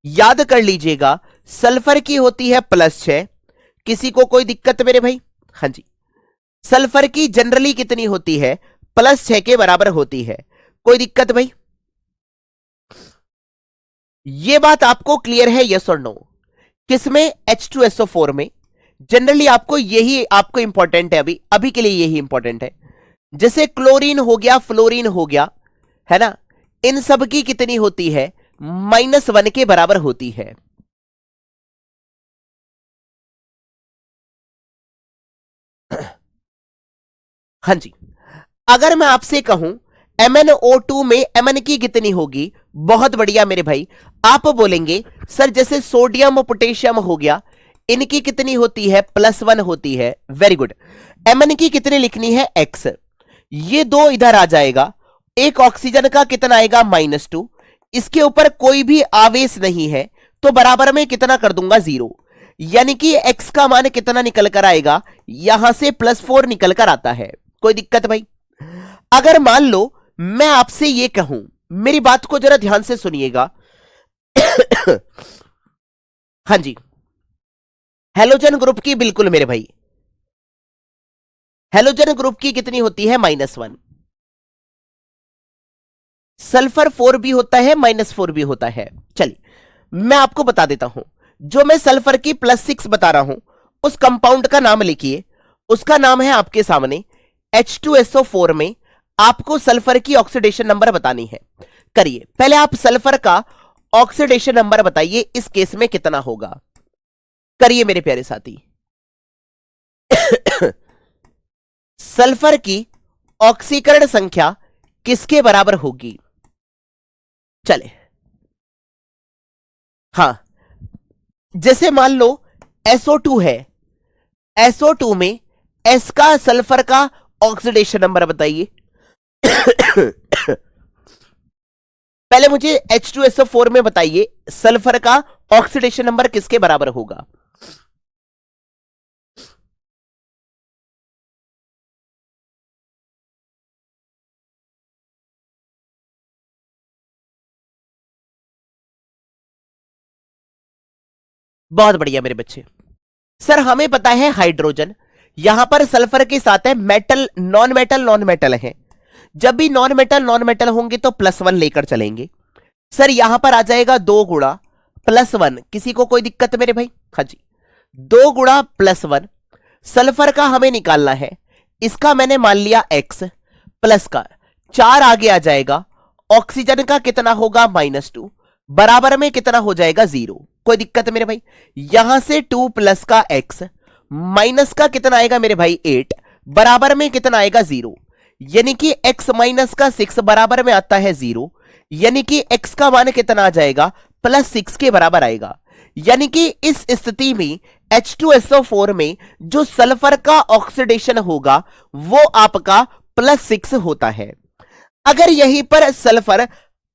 याद कर लीजिएगा, सल्फर की होती है +6। किसी को कोई दिक्कत मेरे भाई? हाँ जी, सल्फर की जनरली कितनी होती है? +6 के बराबर होती है। कोई दिक्कत भाई? ये बात आपको क्लियर है, यस और नो? किसमें? H2SO4 में। जनरली आपको यही आपको इंपॉर्टेंट है, अभी के लिए यही इंपॉर्टेंट है। जैसे क्लोरीन हो गया, फ्लोरीन हो गया, है ना, इन सब की कितनी होती है? -1 के बराबर होती है। हाँ जी, अगर मैं आपसे कहूं MnO2 में Mn की कितनी होगी? बहुत बढ़िया मेरे भाई, आप बोलेंगे सर जैसे सोडियम पोटेशियम हो गया, इनकी कितनी होती है? +1 होती है। Very good. Mn की कितनी लिखनी है? X। ये दो इधर आ जाएगा, एक ऑक्सीजन का कितना आएगा? -2। इसके ऊपर कोई भी आवेश नहीं है तो बराबर में कितना कर दूंगा? 0। यानी कि X का मान कितना निकल कर आएगा? यहां से +4 निकल कर आता है। कोई दिक्कत भाई? अगर मान लो मैं आपसे ये कहूं, मेरी बात को जरा ध्यान से सुनिएगा। हाँ जी, हेलोजन ग्रुप की, बिल्कुल मेरे भाई, हेलोजन ग्रुप की कितनी होती है? -1। सल्फर 4 भी होता है, -4 भी होता है। चलिए मैं आपको बता देता हूं, जो मैं सल्फर की +6 बता रहा हूं उस कंपाउंड का नाम लिखिए। उसका नाम है आपके सामने H2SO4 में आपको सल्फर की ऑक्सीडेशन नंबर बतानी है। करिए, पहले आप सल्फर का ऑक्सीडेशन नंबर बताइए, इस केस में कितना होगा? करिए मेरे प्यारे साथी। सल्फर की ऑक्सीकरण संख्या किसके बराबर होगी? चले, हां, जैसे मान लो SO2 है, SO2 में S का सल्फर का ऑक्सीडेशन नंबर बताइए। पहले मुझे H2SO4 में बताइए सल्फर का ऑक्सीडेशन नंबर किसके बराबर होगा? बहुत बढ़िया मेरे बच्चे। सर हमें पता है हाइड्रोजन, यहां पर सल्फर के साथ है metal, non metal, non metal है। जब भी नॉन मेटल नॉन मेटल होंगे तो +1 लेकर चलेंगे। सर यहां पर आ जाएगा 2 गुणा +1। किसी को कोई दिक्कत मेरे भाई? हाँ जी, 2 गुणा +1। सल्फर का हमें निकालना है, इसका मैंने मान लिया X, प्लस का 4 आगे आ जाएगा। ऑक्सीजन का कितना होगा? -2, बराबर में कितना हो जाएगा? 0। कोई दिक्कत मेरे भाई? यहां से 2 प्लस का X, माइनस का कितना आएगा मेरे भाई? 8, बराबर में कितना आएगा? 0। यानी कि x माइनस का 6 बराबर में आता है 0। यानी कि x का मान कितना आ जाएगा? +6 के बराबर आएगा। यानी कि इस स्थिति में H2SO4 में जो सल्फर का ऑक्सीडेशन होगा वो आपका +6 होता है। अगर यहीं पर सल्फर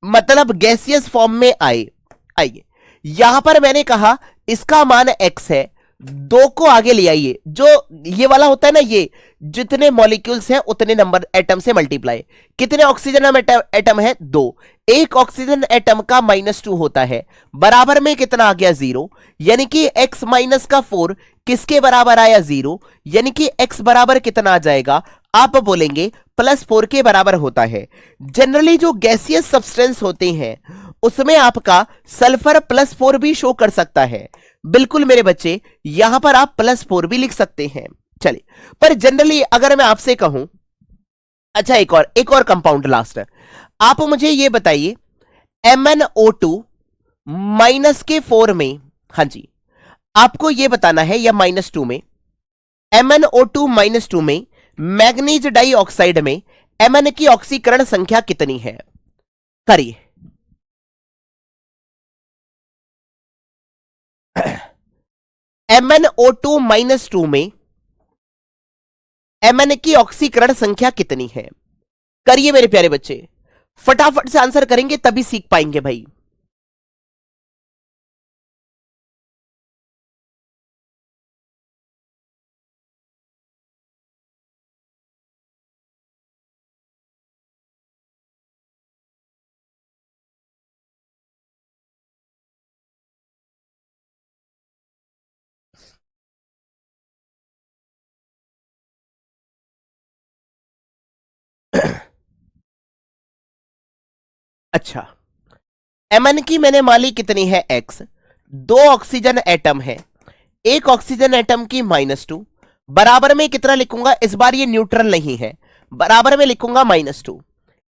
मतलब गैसियस फॉर्म में आए। आइए यहां पर मैंने कहा इसका मान x है, 2 को आगे ले आइए, जो ये वाला होता है ना, ये जितने मॉलिक्यूल्स हैं उतने नंबर एटम से मल्टीप्लाई। कितने ऑक्सीजन एटम है? 2। एक ऑक्सीजन एटम का -2 होता है, बराबर में कितना आ गया? 0। यानी कि x माइनस का 4 किसके बराबर आया? 0। यानी कि x बराबर कितना आ जाएगा? आप बोलेंगे +4 के बराबर होता है। जनरली जो गैसियस सब्सटेंस होते हैं उसमें आपका सल्फर +4 भी शो कर सकता है। बिल्कुल मेरे बच्चे, यहां पर आप +4 भी लिख सकते हैं। चलिए, पर जनरली अगर मैं आपसे कहूं, अच्छा एक और कंपाउंड लास्ट है, आप मुझे ये बताइए MnO2 -4 में, हाँ जी आपको ये बताना है, या -2 में, MnO2 -2 में मैग्नीज डाइऑक्साइड में Mn की ऑक्सीकरण संख्या कितनी है? करिए। MnO2 -2 में Mn की ऑक्सीकरण संख्या कितनी है? करिए मेरे प्यारे बच्चे, फटाफट से आंसर करेंगे तभी सीख पाएंगे भाई। अच्छा, Mn की मैंने माली कितनी है? x। 2 ऑक्सीजन एटम है, एक ऑक्सीजन एटम की -2, बराबर में कितना लिखूंगा? इस बार ये न्यूट्रल नहीं है, बराबर में लिखूंगा -2।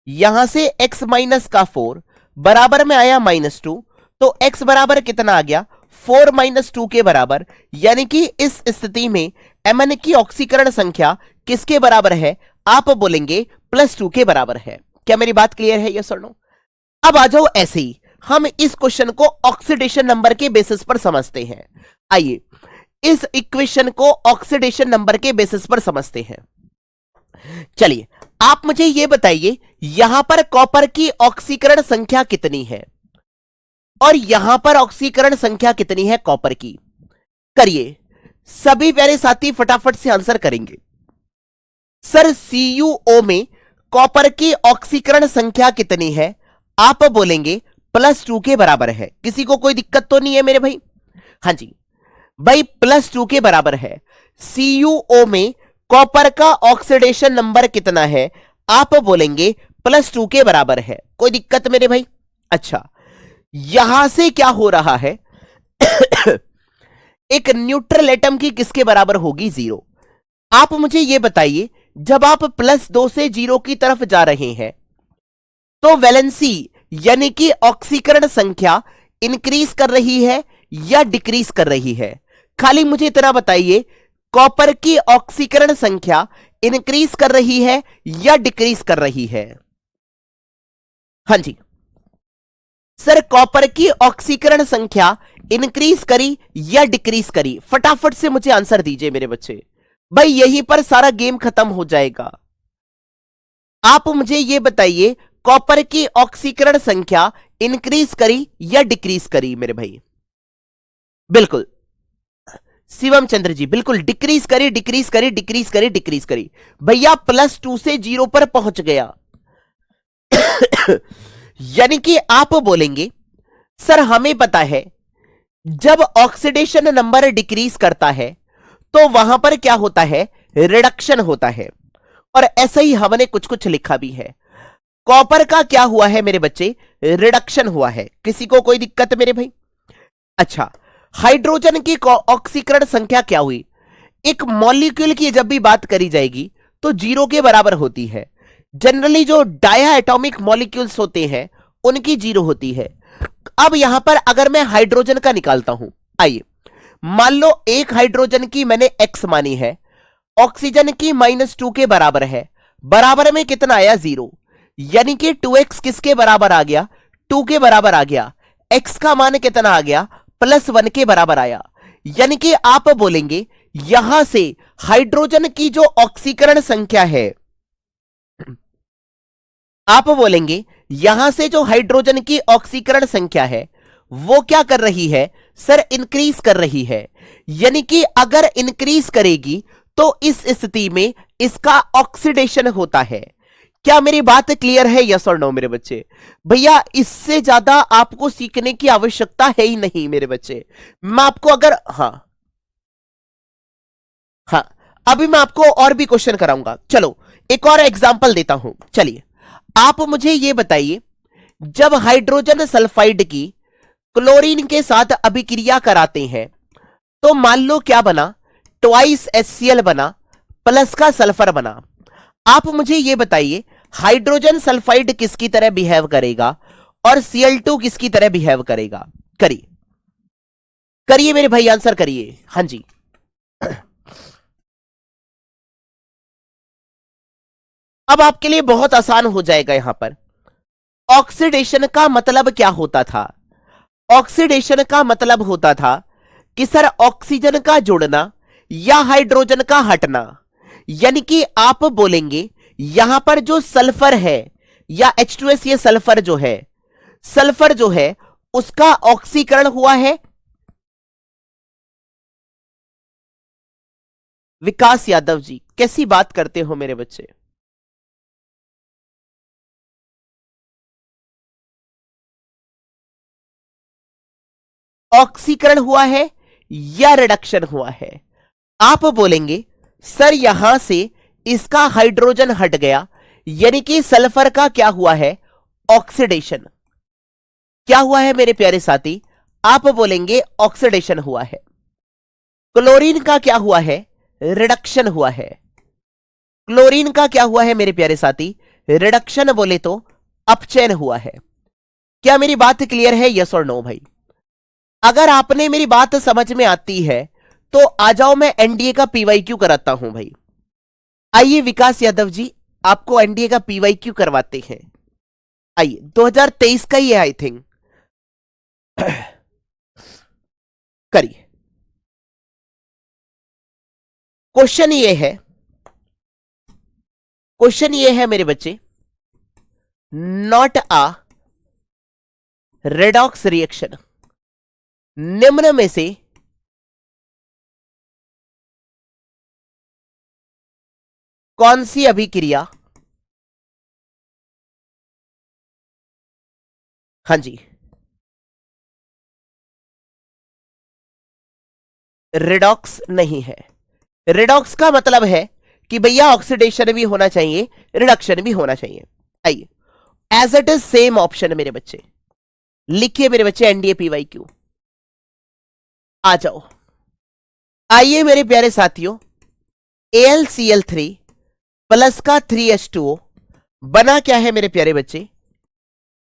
यहां से x माइनस का 4 बराबर में आया -2, तो x बराबर कितना आ गया? 4 - 2 के बराबर। यानी कि इस स्थिति में Mn की ऑक्सीकरण संख्या किसके बराबर है? आप बोलेंगे +2 के बराबर है। क्या मेरी बात क्लियर है? यस और नो? अब आ जाओ, ऐसे ही हम इस क्वेश्चन को ऑक्सीडेशन नंबर के बेसिस पर समझते हैं। आइए इस इक्वेशन को ऑक्सीडेशन नंबर के बेसिस पर समझते हैं। चलिए आप मुझे यह बताइए, यहां पर कॉपर की ऑक्सीकरण संख्या कितनी है और यहां पर ऑक्सीकरण संख्या कितनी है कॉपर की? करिए, सभी प्यारे साथी फटाफट से आंसर करेंगे। सर CuO में कॉपर की ऑक्सीकरण संख्या कितनी है? आप बोलेंगे +2 के बराबर है। किसी को कोई दिक्कत तो नहीं है मेरे भाई? हाँ जी भाई, +2 के बराबर है। CuO में कॉपर का ऑक्सीडेशन नंबर कितना है? आप बोलेंगे +2 के बराबर है। कोई दिक्कत मेरे भाई? अच्छा, यहां से क्या हो रहा है? एक न्यूट्रल एटम की किसके बराबर होगी? 0। आप मुझे यह बताइए, जब आप +2 से 0 की तरफ जा रहे हैं तो वैलेंसी यानी कि ऑक्सीकरण संख्या इंक्रीज कर रही है या डिक्रीज कर रही है? खाली मुझे इतना बताइए, कॉपर की ऑक्सीकरण संख्या इंक्रीज कर रही है या डिक्रीज कर रही है? हाँ जी सर, कॉपर की ऑक्सीकरण संख्या इंक्रीज करी या डिक्रीज करी? फटाफट से मुझे आंसर दीजिए मेरे बच्चे। भाई यहीं पर सारा गेम खत्म हो जाएगा। आप मुझे यह बताइए, कॉपर की ऑक्सीकरण संख्या इंक्रीज करी या डिक्रीज करी मेरे भाई? बिल्कुल शिवम चंद्र जी, बिल्कुल डिक्रीज करी, डिक्रीज करी, डिक्रीज करी, डिक्रीज करी। भैया +2 से 0 पर पहुंच गया। यानी कि आप बोलेंगे सर हमें पता है जब ऑक्सीडेशन नंबर डिक्रीज करता है तो वहां पर क्या होता है? रिडक्शन होता है। और ऐसा ही हमने कुछ कुछ लिखा भी है। कॉपर का क्या हुआ है मेरे बच्चे? रिडक्शन हुआ है। किसी को कोई दिक्कत मेरे भाई? अच्छा, हाइड्रोजन की ऑक्सीकरण संख्या क्या हुई? एक मॉलिक्यूल की जब भी बात करी जाएगी तो 0 के बराबर होती है। जनरली जो डाया एटॉमिक मॉलिक्यूल्स होते हैं उनकी 0 होती है। अब यहां पर अगर मैं हाइड्रोजन का निकालता हूं, आइए मान लो एक हाइड्रोजन की मैंने x मानी है, ऑक्सीजन की -2 के बराबर है, बराबर में कितना आया? 0। यानी कि 2x किसके बराबर आ गया? 2 के बराबर आ गया। x का मान कितना आ गया? +1 के बराबर आया। यानी कि आप बोलेंगे यहां से हाइड्रोजन की जो ऑक्सीकरण संख्या है आप बोलेंगे यहां से जो हाइड्रोजन की ऑक्सीकरण संख्या है वो क्या कर रही है सर, इंक्रीज कर रही है। यानी कि अगर इंक्रीज करेगी तो इस स्थिति में इसका ऑक्सीडेशन होता है। क्या मेरी बात क्लियर है, यस और नो मेरे बच्चे? भैया इससे ज्यादा आपको सीखने की आवश्यकता है ही नहीं मेरे बच्चे। मैं आपको अगर हाँ अभी मैं आपको और भी क्वेश्चन कराऊंगा। चलो एक और एग्जांपल देता हूं। चलिए आप मुझे यह बताइए, जब हाइड्रोजन सल्फाइड की क्लोरीन के साथ अभिक्रिया कराते हैं तो मान लो क्या बना, ट्वाइस HCl बना प्लस का सल्फर बना। आप मुझे यह बताइए हाइड्रोजन सल्फाइड किसकी तरह बिहेव करेगा और Cl2 किसकी तरह बिहेव करेगा? करिए करिए मेरे भाई, आंसर करिए। हां जी अब आपके लिए बहुत आसान हो जाएगा। यहां पर ऑक्सीडेशन का मतलब क्या होता था? ऑक्सीडेशन का मतलब होता था कि सर ऑक्सीजन का जुड़ना या हाइड्रोजन का हटना। यानी कि आप बोलेंगे यहां पर जो सल्फर है या H2S, ये सल्फर जो है उसका ऑक्सीकरण हुआ है। विकास यादव जी कैसी बात करते हो मेरे बच्चे? ऑक्सीकरण हुआ है या रिडक्शन हुआ है? आप बोलेंगे सर यहां से इसका हाइड्रोजन हट गया, यानी कि सल्फर का क्या हुआ है, ऑक्सीडेशन। क्या हुआ है मेरे प्यारे साथी? आप बोलेंगे ऑक्सीडेशन हुआ है। क्लोरीन का क्या हुआ है, रिडक्शन हुआ है। क्लोरीन का क्या हुआ है मेरे प्यारे साथी? रिडक्शन बोले तो अपचयन हुआ है। क्या मेरी बात क्लियर है, यस और नो भाई? अगर आपने मेरी बात समझ में आती है तो आ जाओ, मैं एनडीए का पीवाईक्यू कराता हूं भाई। आइए विकास यादव जी आपको एनडीए का पीवाईक्यू करवाते हैं। आइए 2023 का ही है आई थिंक। करिए। क्वेश्चन ये है मेरे बच्चे, नॉट अ रेडॉक्स रिएक्शन निम्न में से कौन सी अभिक्रिया, हां जी, रिडॉक्स नहीं है? रिडॉक्स का मतलब है कि भैया ऑक्सीडेशन भी होना चाहिए, रिडक्शन भी होना चाहिए। आइए as it is same option मेरे बच्चे, लिखिए मेरे बच्चे एनडीए पीवाईक्यू। आ जाओ, आइए मेरे प्यारे साथियों, AlCl3 प्लस का 3H2O बना क्या है मेरे प्यारे बच्चे,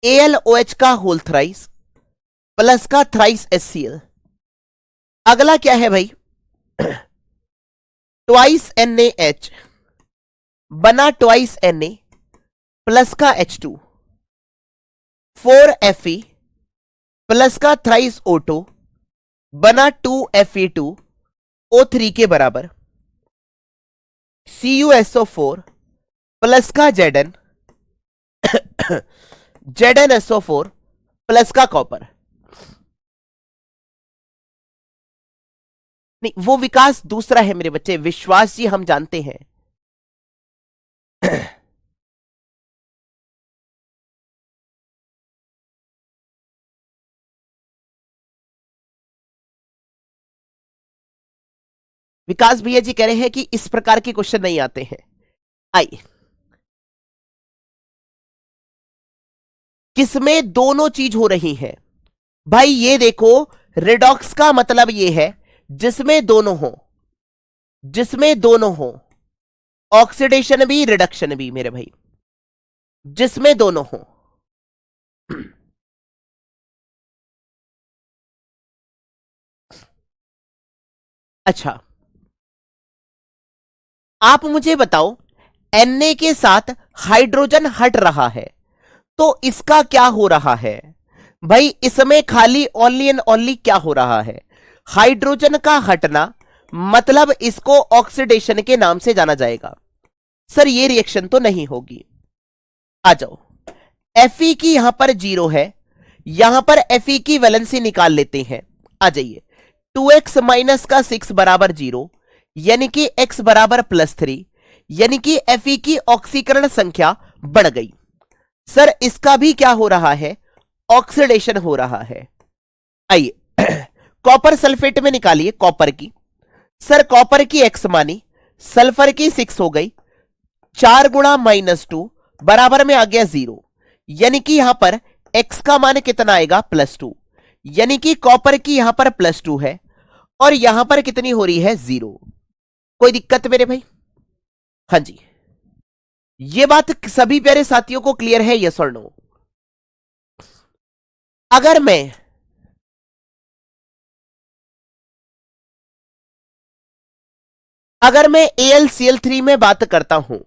AlOH का होल थ्राइस प्लस का थ्राइस HCl। अगला क्या है भाई, ट्वाइस NaH बना ट्वाइस Na प्लस का H2, 4Fe प्लस का थ्राइस O2 बना 2Fe2O3 के बराबर, CuSO4 प्लस का Zn ZnSO4 प्लस का कॉपर। नहीं वो विकास दूसरा है मेरे बच्चे, विश्वास जी हम जानते हैं। विकास भैया जी कह रहे हैं कि इस प्रकार के क्वेश्चन नहीं आते हैं। आइए, किसमें दोनों चीज हो रही है भाई? ये देखो रिडॉक्स का मतलब ये है जिसमें दोनों हो, ऑक्सीडेशन भी रिडक्शन भी मेरे भाई, जिसमें दोनों हो। अच्छा आप मुझे बताओ, Na के साथ हाइड्रोजन हट रहा है तो इसका क्या हो रहा है भाई? इसमें खाली ओनली एंड ओनली क्या हो रहा है, हाइड्रोजन का हटना, मतलब इसको ऑक्सीडेशन के नाम से जाना जाएगा। सर ये रिएक्शन तो नहीं होगी। आ जाओ Fe की यहां पर 0 है, यहां पर Fe की वैलेंसी निकाल लेते हैं। आ जाइए, 2x माइनस का 6 बराबर 0, यानी कि x बराबर +3, यानी कि Fe की ऑक्सीकरण संख्या बढ़ गई। सर इसका भी क्या हो रहा है, ऑक्सीडेशन हो रहा है। आइए कॉपर सल्फेट में निकालिए कॉपर की। सर कॉपर की x मानी, सल्फर की 6 हो गई, 4 गुणा -2 बराबर में आ गया 0, यानी कि यहां पर x का मान कितना आएगा, +2, यानी कि कॉपर की यहां पर +2 है और यहां पर कितनी हो रही है, 0। कोई दिक्कत मेरे भाई? हाँ जी, ये बात सभी प्यारे साथियों को क्लियर है, यस और नो? अगर मैं AlCl3 में बात करता हूं,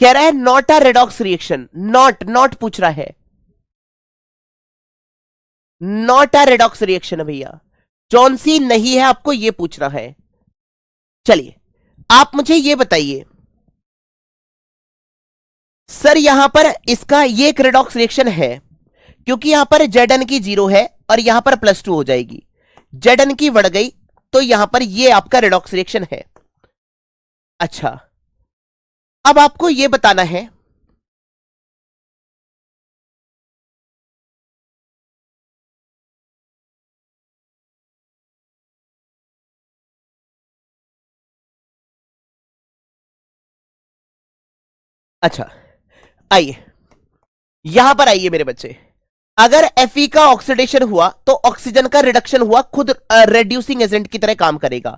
कह रहा है not a redox reaction, not पूछ रहा है, नॉट अ रेडॉक्स रिएक्शन भैया, कौन सी नहीं है आपको ये पूछना है। चलिए आप मुझे ये बताइए, सर यहां पर इसका ये एक रेडॉक्स रिएक्शन है, क्योंकि यहां पर Zn की 0 है और यहां पर +2 हो जाएगी, Zn की बढ़ गई, तो यहां पर ये आपका रेडॉक्स रिएक्शन है। अच्छा, अब आपको ये बताना है, अच्छा आइए यहां पर आइए मेरे बच्चे, अगर Fe का ऑक्सीडेशन हुआ तो ऑक्सीजन का रिडक्शन हुआ, खुद रेड्यूसिंग एजेंट की तरह काम करेगा।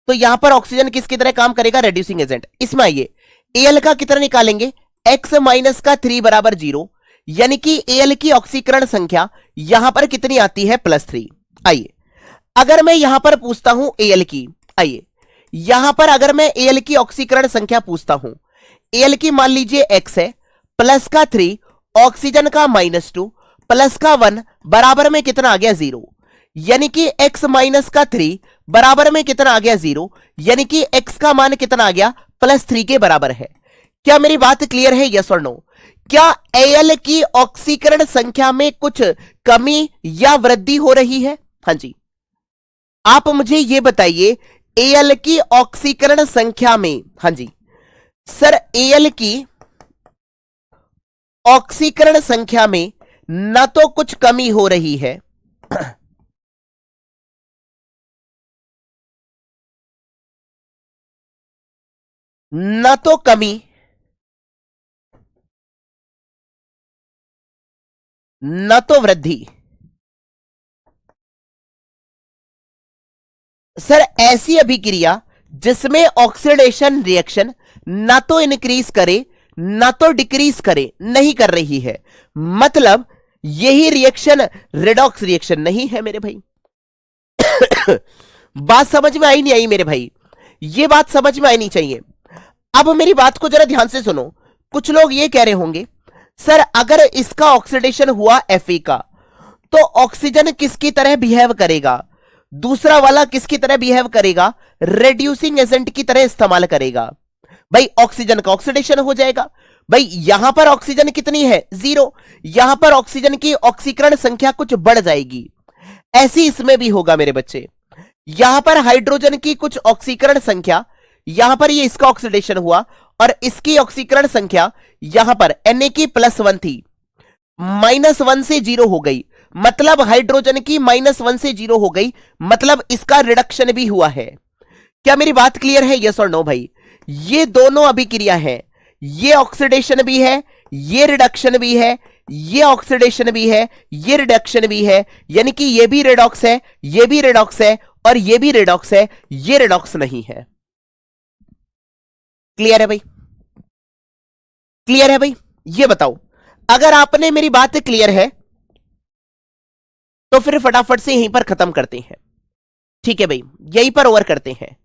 तो यहां पर ऑक्सीजन किसकी तरह काम करेगा, रेड्यूसिंग एजेंट। इसमें आइए, Al का कितना निकालेंगे, x माइनस का 3 बराबर 0, यानी कि Al की ऑक्सीकरण संख्या यहां पर कितनी आती है, +3। आइए अगर मैं यहां पर पूछता हूं Al की, आइए यहां पर अगर मैं Al की ऑक्सीकरण संख्या पूछता हूं, Al की मान लीजिए x है, प्लस का 3, ऑक्सीजन का -2, प्लस का 1 बराबर में कितना आ गया, 0, यानी कि x माइनस का 3 बराबर में कितना आ गया, 0, यानी कि x का मान कितना आ गया, +3 के बराबर है। क्या मेरी बात क्लियर है, यस और नो? क्या Al की ऑक्सीकरण संख्या में कुछ कमी या वृद्धि हो रही है? हाँ जी, आप मुझे यह बताइए, Al की ऑक्सीकरण संख्या में, हाँ जी सर Al की ऑक्सीकरण संख्या में न तो कुछ कमी हो रही है न तो कमी, न तो वृद्धि। सर ऐसी अभिक्रिया जिसमें ऑक्सीडेशन रिएक्शन ना तो इंक्रीज करे ना तो डिक्रीज करे, नहीं कर रही है, मतलब यही रिएक्शन रेडॉक्स रिएक्शन नहीं है मेरे भाई। बात समझ में आई नहीं आई मेरे भाई? ये बात समझ में आई नहीं चाहिए। अब मेरी बात को जरा ध्यान से सुनो। कुछ लोग ये कह रहे होंगे, सर अगर इसका ऑक्सीडेशन हुआ Fe का, तो ऑक्सीजन किसकी तरह बिहेव करेगा, दूसरा वाला किसकी तरह बिहेव करेगा, रेड्यूसिंग एजेंट की तरह इस्तेमाल करेगा। भाई ऑक्सीजन का ऑक्सीडेशन हो जाएगा। भाई यहां पर ऑक्सीजन कितनी है, 0, यहां पर ऑक्सीजन की ऑक्सीकरण संख्या कुछ बढ़ जाएगी। ऐसी इसमें भी होगा मेरे बच्चे, यहां पर हाइड्रोजन की कुछ ऑक्सीकरण संख्या, यहां पर ये इसका ऑक्सीडेशन हुआ और इसकी ऑक्सीकरण संख्या यहां पर Na की +1 थी, -1 से 0 हो गई, मतलब हाइड्रोजन की -1 से 0 हो गई, मतलब इसका रिडक्शन भी हुआ है। क्या मेरी बात क्लियर है, यस और नो भाई? ये दोनों अभिक्रिया है, ये ऑक्सीडेशन भी है, ये रिडक्शन भी है, ये ऑक्सीडेशन भी है, ये रिडक्शन भी है, यानी कि ये भी रेडॉक्स है, ये भी रेडॉक्स है और ये भी रेडॉक्स है, ये रेडॉक्स नहीं है। क्लियर है भाई? क्लियर है भाई? ये बताओ, अगर आपने मेरी बात क्लियर है तो फिर फटाफट से यहीं पर खत्म करते हैं। ठीक है भाई, यहीं पर ओवर करते हैं,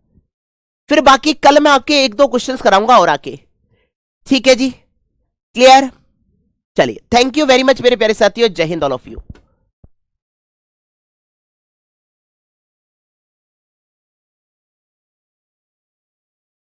फिर बाकी कल मैं आपके 1-2 क्वेश्चंस कराऊंगा और आके। ठीक है जी, क्लियर। चलिए, थैंक यू वेरी मच मेरे प्यारे साथियों, जय हिंद ऑल ऑफ यू।